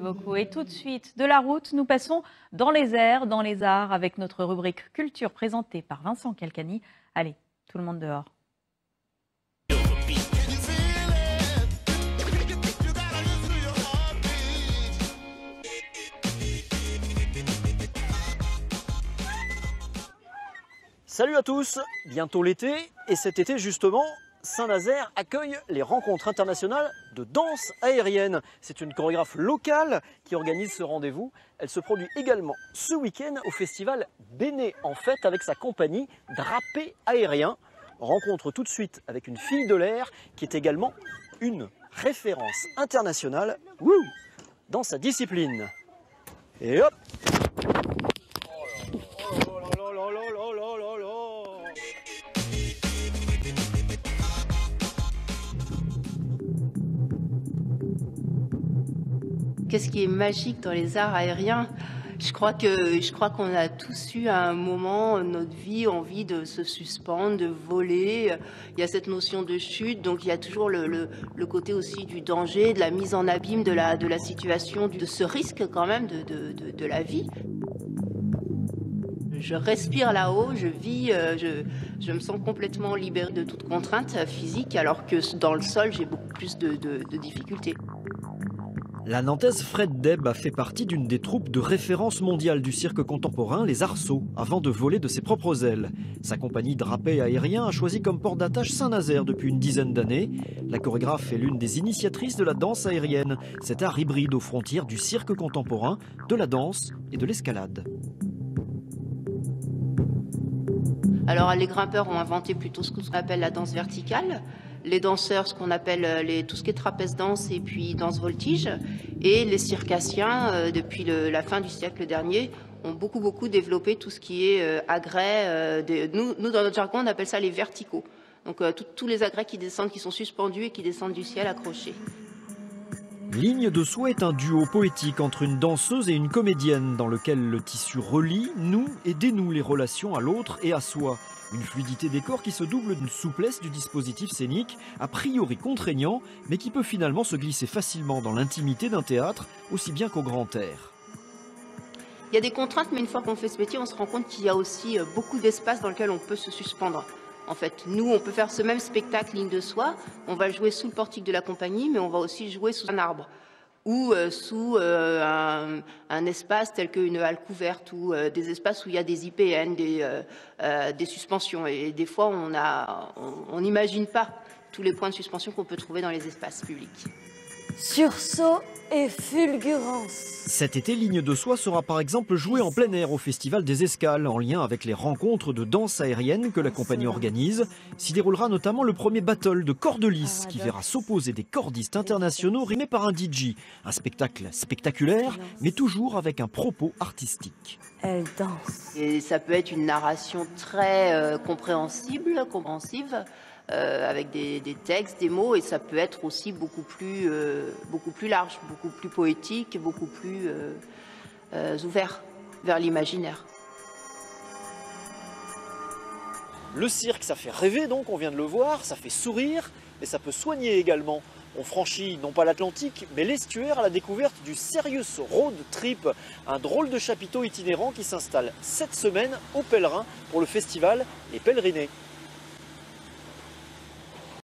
Beaucoup. Et tout de suite, de la route, nous passons dans les airs, dans les arts, avec notre rubrique Culture présentée par Vincent Calcani. Allez, tout le monde dehors. Salut à tous, bientôt l'été, et cet été justement, Saint-Nazaire accueille les rencontres internationales de danse aérienne. C'est une chorégraphe locale qui organise ce rendez-vous. Elle se produit également ce week-end au festival Béné en Fête avec sa compagnie Drapé Aérien. Rencontre tout de suite avec une fille de l'air qui est également une référence internationale dans sa discipline. Et hop! Qu'est-ce qui est magique dans les arts aériens? Je crois qu'on a tous eu à un moment de notre vie envie de se suspendre, de voler. Il y a cette notion de chute, donc il y a toujours le côté aussi du danger, de la mise en abîme de la situation, de ce risque quand même de la vie. Je respire là-haut, je vis, je me sens complètement libérée de toute contrainte physique, alors que dans le sol, j'ai beaucoup plus de difficultés. La Nantaise Fred Deb a fait partie d'une des troupes de référence mondiale du cirque contemporain, les Arceaux, avant de voler de ses propres ailes. Sa compagnie Drapé Aérien a choisi comme port d'attache Saint-Nazaire depuis une dizaine d'années. La chorégraphe est l'une des initiatrices de la danse aérienne, cet art hybride aux frontières du cirque contemporain, de la danse et de l'escalade. Alors les grimpeurs ont inventé plutôt ce qu'on appelle la danse verticale. Les danseurs, ce qu'on appelle tout ce qui est trapèze danse et puis danse voltige. Et les circassiens, depuis la fin du siècle dernier, ont beaucoup développé tout ce qui est agrès. Nous, dans notre jargon, on appelle ça les verticaux. Donc tous les agrès qui descendent, qui sont suspendus et qui descendent du ciel accrochés. Ligne de Soie est un duo poétique entre une danseuse et une comédienne dans lequel le tissu relie, noue et dénoue les relations à l'autre et à soi. Une fluidité des corps qui se double d'une souplesse du dispositif scénique, a priori contraignant, mais qui peut finalement se glisser facilement dans l'intimité d'un théâtre, aussi bien qu'au grand air. Il y a des contraintes, mais une fois qu'on fait ce métier, on se rend compte qu'il y a aussi beaucoup d'espace dans lequel on peut se suspendre. En fait, nous, on peut faire ce même spectacle Ligne de Soie, on va le jouer sous le portique de la compagnie, mais on va aussi jouer sous un arbre ou sous un espace tel qu'une halle couverte ou des espaces où il y a des IPN, des suspensions. Et des fois, on n'imagine pas tous les points de suspension qu'on peut trouver dans les espaces publics. Sursaut et fulgurance. Cet été, Ligne de Soie sera par exemple jouée en plein air au Festival des Escales, en lien avec les rencontres de danse aérienne que la compagnie organise. S'y déroulera notamment le premier battle de cordelis qui verra s'opposer des cordistes internationaux rimés par un DJ. Un spectacle spectaculaire, mais toujours avec un propos artistique. Elle danse. Et ça peut être une narration très compréhensive, avec des textes, des mots, et ça peut être aussi beaucoup plus large, beaucoup plus poétique, beaucoup plus ouvert vers l'imaginaire. Le cirque, ça fait rêver donc, on vient de le voir, ça fait sourire, mais ça peut soigner également. On franchit non pas l'Atlantique, mais l'estuaire à la découverte du Serious Road Trip, un drôle de chapiteau itinérant qui s'installe cette semaine aux Pèlerins pour le festival Les Pèlerinés.